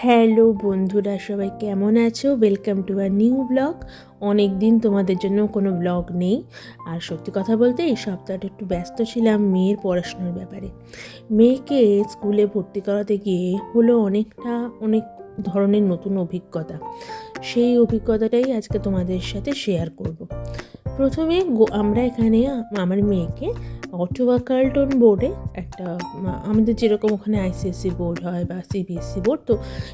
Hello বন্ধুরা, সবাই কেমন আছো? Welcome to a new blog. অনেক দিন তোমাদের জন্য কোনো ব্লগ নেই। আর সত্যি কথা বলতে এই সপ্তাহটা একটু ব্যস্ত ছিলাম মেয়ের পড়াশোনার ব্যাপারে। মেয়েকে স্কুলে ভর্তি করাতে গিয়ে হলো অনেক ধরনের নতুন অভিজ্ঞতা। সেই অভিজ্ঞতাটাই আজকে তোমাদের সাথে শেয়ার করব। প্রথমে আমরা এখানে আমার মেয়েকে অটোয়া কার্লটন বোর্ডে একটা আমাদের যেরকম ওখানে আইসিএসসি বোর্ড হয় বা সিবিএসসি বোর্ড, তো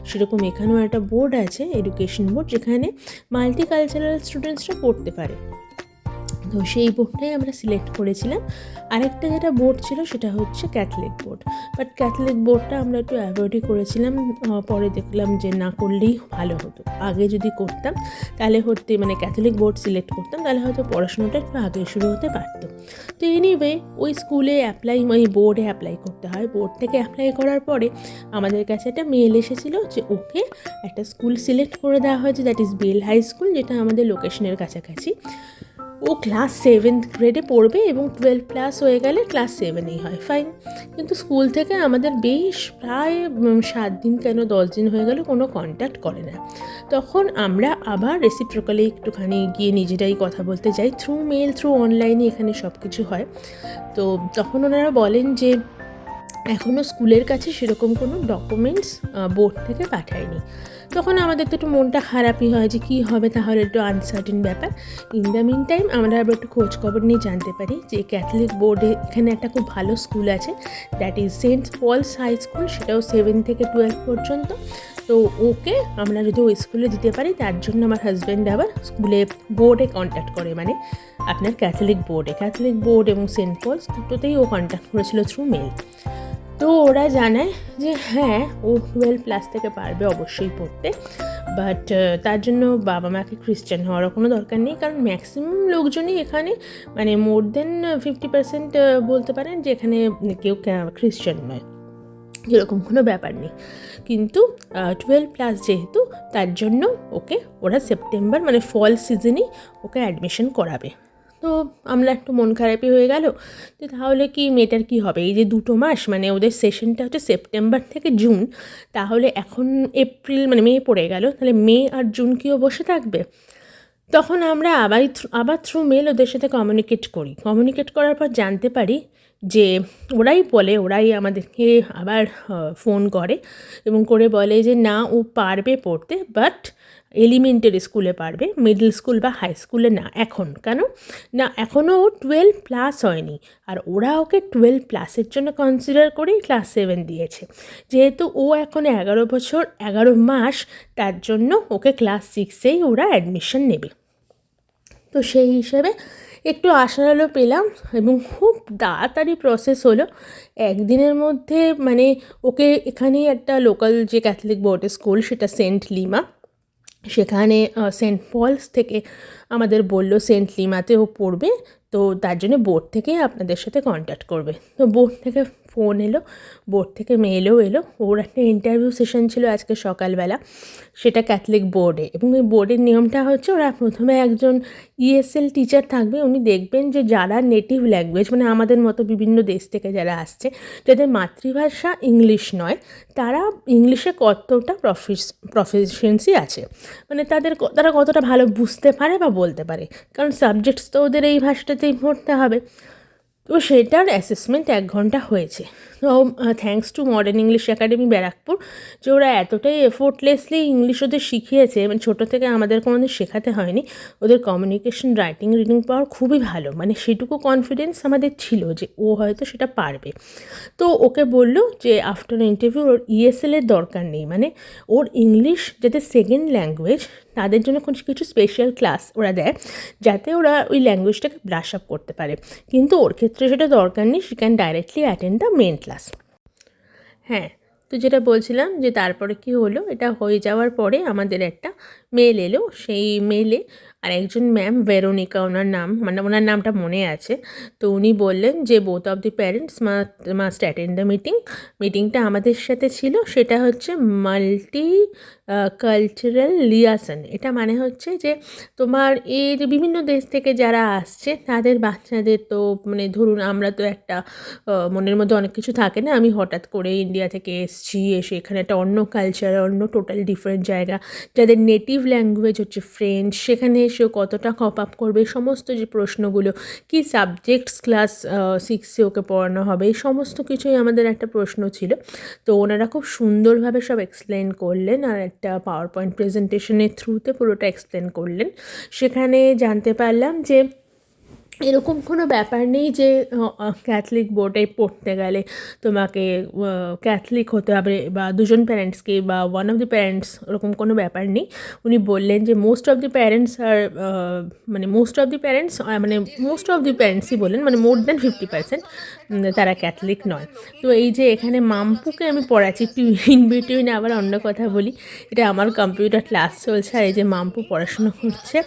সেরকম এখানেও একটা বোর্ড আছে, এডুকেশন বোর্ড, যেখানে মাল্টিকালচারাল স্টুডেন্টসরা পড়তে পারে। তো সেই বোর্ডটাই আমরা সিলেক্ট করেছিলাম। আরেকটা যেটা বোর্ড ছিল সেটা হচ্ছে ক্যাথলিক বোর্ড, বাট ক্যাথলিক বোর্ডটা আমরা একটু অ্যাভয়েডই করেছিলাম। পরে দেখলাম যে না করলেই ভালো হতো। আগে যদি করতাম তাহলে ক্যাথলিক বোর্ড সিলেক্ট করতাম তাহলে হয়তো পড়াশোনাটা একটু আগে শুরু হতে পারতো। তো এনিওয়ে ওই স্কুলে ওই বোর্ডে অ্যাপ্লাই করতে হয়। বোর্ড থেকে অ্যাপ্লাই করার পরে আমাদের কাছে একটা মেল এসেছিলো যে ওকে একটা স্কুল সিলেক্ট করে দেওয়া হয়েছে, that is Bell High School, যেটা আমাদের লোকেশনের কাছাকাছি। ও ক্লাস 7th গ্রেডে পড়বে এবং 12+ হয়ে গেলে ক্লাস 7এই হয়, ফাইন। কিন্তু স্কুল থেকে আমাদের বেশ প্রায় 7 দিন কেন 10 দিন হয়ে গেল কোনো কন্ট্যাক্ট করে না। তখন আমরা আবার রেসিপ্রোকালি একটুখানি গিয়ে নিজেরাই কথা বলতে যাই, থ্রু মেল, থ্রু অনলাইনে এখানে সব কিছু হয়। তো তখন ওনারা বলেন যে এখনও স্কুলের কাছে সেরকম কোনো ডকুমেন্টস বোর্ড থেকে পাঠায়নি। তখন আমাদের তো একটু মনটা খারাপই হয় যে কী হবে, তাহলে একটু আনসার্টেন ব্যাপার। ইন দ্য মিন টাইম আমরা আবার একটু খোঁজ খবর নিয়ে জানতে পারি যে ক্যাথলিক বোর্ডে এখানে একটা খুব ভালো স্কুল আছে, that is Saint Paul's High School, সেটাও 7 থেকে 12 পর্যন্ত। তো ওকে আমরা যদি ওই স্কুলে দিতে পারি, তার জন্য আমার হাজব্যান্ড আবার স্কুলে বোর্ডে কন্ট্যাক্ট করে, মানে আপনার ক্যাথলিক বোর্ড এবং সেন্ট পলস দুটোতেই ও কন্ট্যাক্ট করেছিল থ্রু মেল। তো ওরা জানায় যে হ্যাঁ, ও 12+ থেকে পারবে অবশ্যই পড়তে, বাট তার জন্য বাবা মাকে খ্রিস্টান হওয়ারও কোনো দরকার নেই, কারণ ম্যাক্সিমাম লোকজনই এখানে মোর দেন 50% বলতে পারেন যে এখানে কেউ খ্রিস্টান নয়, এরকম কোনো ব্যাপার নেই। কিন্তু 12+ যেহেতু, তার জন্য ওকে ওরা সেপ্টেম্বর ফল সিজনেই ওকে অ্যাডমিশন করাবে। তো আমরা একটু মন খারাপই হয়ে গেল যে তাহলে কি মেয়েটার কী হবে, এই যে 2 মাস ওদের সেশনটা হচ্ছে সেপ্টেম্বর থেকে জুন, তাহলে এখন এপ্রিল মে পড়ে গেল, তাহলে মে আর জুন কিও বসে থাকবে। তখন আমরা আবার থ্রু মেল ওদের সাথে কমিউনিকেট করার পর জানতে পারি যে ওরাই আমাদেরকে আবার ফোন করে এবং করে বলে যে না, ও পারবে পড়তে, বাট এলিমেন্টারি স্কুলে পারবে, মিডল স্কুল বা হাই স্কুলে না। এখন কেন না, এখনও ও 12+ হয়নি, আর ওরা ওকে 12+এর জন্য কনসিডার করেই ক্লাস 7 দিয়েছে। যেহেতু ও এখন 11 বছর 11 মাস, তার জন্য ওকে ক্লাস 6এই ওরা অ্যাডমিশন নেবে। তো সেই হিসেবে একটু আশার আলো পেলাম এবং খুব তাড়াতাড়ি প্রসেস হলো। একদিনের মধ্যে ওকে এখানেই একটা লোকাল যে ক্যাথলিক বোর্ডের স্কুল, সেটা সেন্ট লিমা, সেখানে সেন্ট পলস থেকে আমাদের বলল সেন্ট লিমাতে ও পড়বে, তো তার জন্য বোর্ড থেকে আপনাদের সাথে কন্ট্যাক্ট করবে। তো বোর্ড থেকে ফোন এলো, বোর্ড থেকে মেলও এলো। ওর একটা ইন্টারভিউ সেশন ছিল আজকে সকালবেলা, সেটা ক্যাথলিক বোর্ডে। এবং এই বোর্ডের নিয়মটা হচ্ছে, ওরা প্রথমে একজন ইএসএল টিচার থাকবে, উনি দেখবেন যে যারা নেটিভ ল্যাঙ্গুয়েজ আমাদের মতো বিভিন্ন দেশ থেকে যারা আসছে, যাদের মাতৃভাষা ইংলিশ নয়, তারা ইংলিশে কতটা প্রফিসিয়েন্সি আছে, তারা কতটা ভালো বুঝতে পারে বা বলতে পারে, কারণ সাবজেক্টস তো ওদের এই ভাষাটাতেই পড়তে হবে। তো সেটার অ্যাসেসমেন্ট 1 ঘন্টা হয়েছে। তো thanks to modern English academy Barrackpore, যে ওরা এতটাই এফোর্টলেসলি ইংলিশ ওদের শিখিয়েছে, ছোটো থেকে আমাদের কোনোদিন শেখাতে হয়নি। ওদের কমিউনিকেশন, রাইটিং, রিডিং পাওয়ার খুবই ভালো, সেটুকু কনফিডেন্স আমাদের ছিল যে ও হয়তো সেটা পারবে। তো ওকে বললো যে আফটার ইন্টারভিউ ওর ইএসএলের দরকার নেই, ওর ইংলিশ যাতে সেকেন্ড ল্যাঙ্গুয়েজ, তাদের জন্য কিছু স্পেশাল ক্লাস ওরা দেয়, যাতে ওরা ওই ল্যাঙ্গুয়েজটাকে ব্রাশ আপ করতে পারে। কিন্তু ওর ক্ষেত্রে সেটা দরকার নেই, she can directly attend the main class. হ্যাঁ, তো যেটা বলছিলাম যে তারপরে কি হলো, এটা হয়ে যাওয়ার পরে আমাদের একটা মেল এলো। সেই মেলে আর একজন ম্যাম ভেরোনিকা, ওনার নাম, মানে ওনার নামটা মনে আছে। তো উনি বললেন যে both of the parents must attend the মিটিংটা আমাদের সাথে ছিল। সেটা হচ্ছে মাল্টি কালচারাল লিয়াসন। এটা মানে হচ্ছে যে তোমার এই যে বিভিন্ন দেশ থেকে যারা আসছে তাদের বাচ্চাদের, তো মানে ধরুন আমরা তো একটা মনের মধ্যে অনেক কিছু থাকে না, আমি হঠাৎ করে ইন্ডিয়া থেকে এসছি, এসে এখানে একটা অন্য কালচার, অন্য টোটাল ডিফারেন্ট জায়গা, যাদের নেটিভ ল্যাঙ্গুয়েজ হচ্ছে ফ্রেঞ্চ, সেখানে এসেও কতটা কপ আপ করবে, এই সমস্ত যে প্রশ্নগুলো, কি সাবজেক্টস ক্লাস 6-এ ওকে পড়ানো হবে, এই সমস্ত কিছুই আমাদের একটা প্রশ্ন ছিল। তো ওনারা খুব সুন্দরভাবে সব এক্সপ্লেন করলেন, আর একটা পাওয়ার পয়েন্ট প্রেজেন্টেশনের থ্রুতে পুরোটা এক্সপ্লেন করলেন। সেখানে জানতে পারলাম যে এরকম কোনো ব্যাপার নেই যে ক্যাথলিক বোর্ডে পড়তে গেলে তোমাকে ক্যাথলিক হতে হবে, বা দুজন প্যারেন্টসকে, বা ওয়ান অফ দি প্যারেন্টস, ওরকম কোনো ব্যাপার নেই। উনি বললেন যে মোস্ট অফ দি প্যারেন্টসই বললেন, মানে মোর দ্যান 50% তারা ক্যাথলিক নয়। তো এই যে এখানে মাম্পুকে আমি পড়াচ্ছি, একটু ইন বিটুইন আবার অন্য কথা বলি, এটা আমার কম্পিউটার ক্লাস চলছে, আর এই যে মাম্পু পড়াশুনো করছে।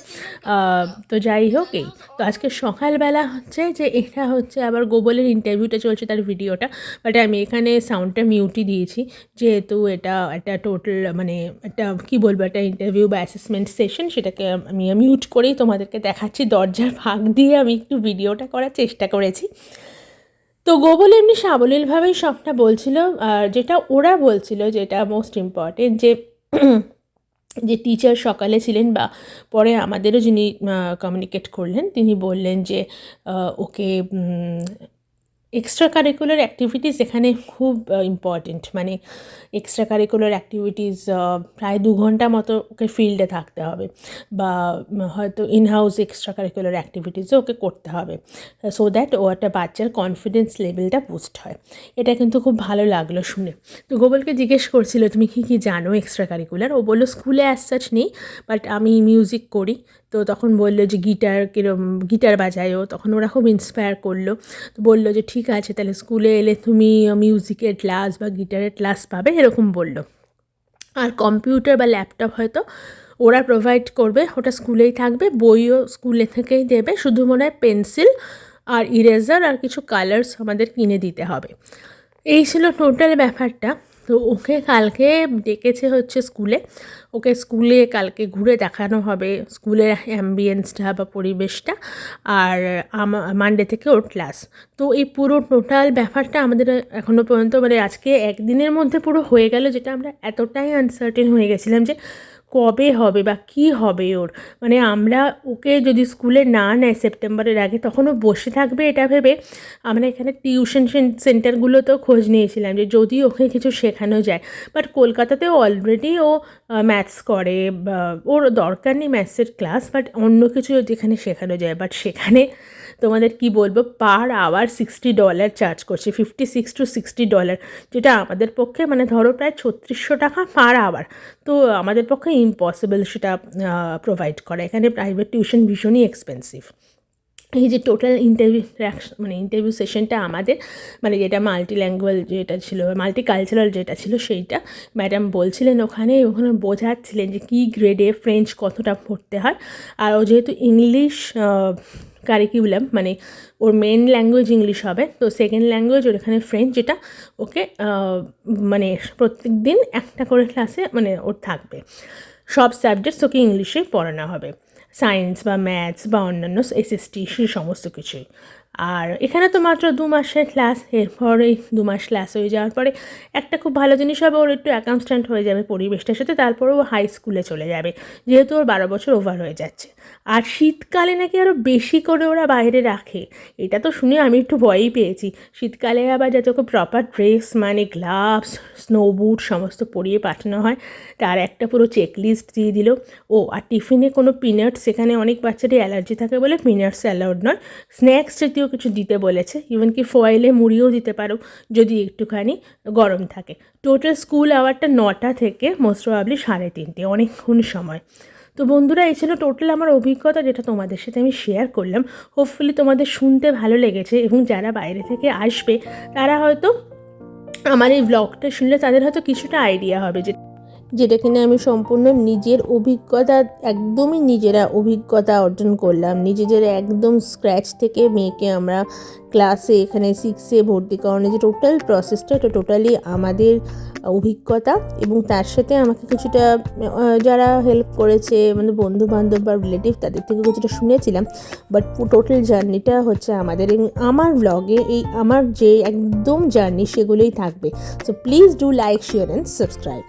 তো যাই হোক, এই তো আজকে সকালবেলা হচ্ছে যে এটা হচ্ছে আবার গোবলের ইন্টারভিউটা চলছে, তার ভিডিওটা, বাট আমি এখানে সাউন্ডটা মিউটই দিয়েছি, যেহেতু এটা একটা টোটাল মানে একটা কী বলবো, একটা ইন্টারভিউ বা অ্যাসেসমেন্ট সেশন, সেটাকে আমি মিউট করেই তোমাদেরকে দেখাচ্ছি। দরজার ফাঁক দিয়ে আমি একটু ভিডিওটা করার চেষ্টা করেছি। তো গোবল এমনি সাবলীলভাবেই সবটা বলছিল, আর যেটা ওরা বলছিল, যেটা মোস্ট ইম্পর্টেন্ট, যে টিচার সকালে ছিলেন, বা পরে আমাদেরও যিনি কমিউনিকেট করলেন, তিনি বললেন যে ওকে এক্সট্রা কারিকুলার অ্যাক্টিভিটিস এখানে খুব ইম্পর্টেন্ট, মানে এক্সট্রা কারিকুলার অ্যাক্টিভিটিস প্রায় 2 ঘন্টা মতো ওকে ফিল্ডে থাকতে হবে, বা হয়তো ইনহাউস এক্সট্রা কারিকুলার অ্যাক্টিভিটিসও ওকে করতে হবে, সো দ্যাট ও একটা বাচ্চার কনফিডেন্স লেভেলটা বুস্ট হয়। এটা কিন্তু খুব ভালো লাগলো শুনে। তো গোবলকে জিজ্ঞেস করছিল তুমি কী কী জানো এক্সট্রা কারিকুলার, ও বললো স্কুলে অ্যাজ সাচ নেই, বাট আমি মিউজিক করি। তো তখন বললো যে গিটার বাজায় ও, তখন ওরা খুব ইন্সপায়ার করলো। তো বললো যে ঠিক আছে, তাহলে স্কুলে এলে তুমি মিউজিকের ক্লাস বা গিটারের ক্লাস পাবে, এরকম বললো। আর কম্পিউটার বা ল্যাপটপ হয়তো ওরা প্রোভাইড করবে, ওটা স্কুলেই থাকবে, বইও স্কুলে থেকেই দেবে, শুধু মনে হয় পেন্সিল আর ইরেজার আর কিছু কালার্স আমাদের কিনে দিতে হবে। এই ছিল টোটাল ব্যাপারটা। তো ওকে কালকে ডেকেছে হচ্ছে স্কুলে, ওকে স্কুলে কালকে ঘুরে দেখানো হবে স্কুলের অ্যাম্বিয়েন্সটা বা পরিবেশটা, আর মানডে থেকে ওর ক্লাস। তো এই পুরো টোটাল ব্যাপারটা আমাদের এখনও পর্যন্ত, মানে আজকে একদিনের মধ্যে পুরো হয়ে গেল, যেটা আমরা এতটাই আনসার্টেন হয়ে গেছিলাম যে কবে হবে বা কী হবে ওর। মানে আমরা ওকে যদি স্কুলে না নেয় সেপ্টেম্বরের আগে, তখন ও বসে থাকবে এটা ভেবে আমরা এখানে টিউশন সেন্টারগুলোতেও খোঁজ নিয়েছিলাম যে যদি ওকে কিছু শেখানো যায়। বাট কলকাতাতেও অলরেডি ও ম্যাথস করে, বা ওর দরকার নেই ম্যাথসের ক্লাস, বাট অন্য কিছু যদি এখানে শেখানো যায়। বাট সেখানে তোমাদের কি বলবো, পার আওয়ার $60 চার্জ করছে, $56 to $60, যেটা আমাদের পক্ষে মানে ধরো প্রায় 3600 টাকা পার আওয়ার। তো আমাদের পক্ষে ইম্পসিবল সেটা প্রোভাইড করা। এখানে প্রাইভেট টিউশন ভীষণই এক্সপেন্সিভ। এই যে টোটাল ইন্টারভিউ সেশনটা আমাদের, মানে যেটা মাল্টি ল্যাঙ্গুয়েজ যেটা ছিল, মাল্টি কালচারাল যেটা ছিল, সেইটা ম্যাডাম বলছিলেন ওখানে বোঝাচ্ছিলেন যে কী গ্রেডে ফ্রেঞ্চ কতটা পড়তে হয়। আর ও যেহেতু ইংলিশ কারিকুলাম, মানে ওর মেন ল্যাঙ্গুয়েজ ইংলিশ হবে, তো সেকেন্ড ল্যাঙ্গুয়েজ ওর এখানে ফ্রেঞ্চ, যেটা ওকে মানে প্রত্যেক দিন একটা করে ক্লাসে মানে ওর থাকবে, সব সাবজেক্টস ওকে ইংলিশেই পড়ানো হবে, সায়েন্স বা ম্যাথস বা অন্যান্য এসএসটি সেই সমস্ত কিছুই। আর এখানে তো মাত্র 2 মাসের ক্লাস, এরপরেই 2 মাস ক্লাস হয়ে যাওয়ার পরে একটা খুব ভালো জিনিস হবে, ওর একটু অ্যাকাউন্ট্যান্ট হয়ে যাবে পরিবেশটার সাথে, তারপরে ও হাই স্কুলে চলে যাবে, যেহেতু ওর 12 বছর ওভার হয়ে যাচ্ছে। আর শীতকালে নাকি আরও বেশি করে ওরা বাইরে রাখে, এটা তো শুনে আমি একটু ভয়ই পেয়েছি। শীতকালে আবার যাতে ওকে প্রপার ড্রেস, মানে গ্লাভস, স্নো বুট সমস্ত পরিয়ে পাঠানো হয়, তার একটা পুরো চেকলিস্ট দিয়ে দিল। ও আর টিফিনে কোনো পিনাটস, সেখানে অনেক বাচ্চারই অ্যালার্জি থাকে বলে পিনাটস অ্যালাউড নয়, স্ন্যাক্স জাতীয় কিছু দিতে বলেছে, ইভেন কি ফয়েলে মুড়িও দিতে পারো যদি একটুখানি গরম থাকে। টোটাল স্কুল আওয়ারটা 9টা থেকে মোস্ট প্রবাবলি 3:30, অনেকক্ষণ সময়। তো বন্ধুরা, এই ছিল টোটাল আমার অভিজ্ঞতা, যেটা তোমাদের সাথে আমি শেয়ার করলাম। হোপফুলি তোমাদের শুনতে ভালো লেগেছে, এবং যারা বাইরে থেকে আসবে তারা হয়তো আমার এই ব্লগটা শুনলে তাদের হয়তো কিছুটা আইডিয়া হবে যে যেটা কিনা আমি সম্পূর্ণ নিজের অভিজ্ঞতা, একদমই নিজেরা অভিজ্ঞতা অর্জন করলাম। নিজেদের একদম স্ক্র্যাচ থেকে মেয়েকে আমরা ক্লাসে এখানে 6-এ ভর্তি করানোর যে টোটাল প্রসেসটা, এটা টোটালি আমাদের অভিজ্ঞতা। এবং তার সাথে আমাকে কিছুটা যারা হেল্প করেছে মানে বন্ধুবান্ধব বা রিলেটিভ, তাদের থেকে কিছুটা শুনেছিলাম। বাট টোটাল জার্নিটা হচ্ছে আমাদের আমার ব্লগে এই আমার যে একদম জার্নি সেগুলোই থাকবে। So please do like, share and subscribe.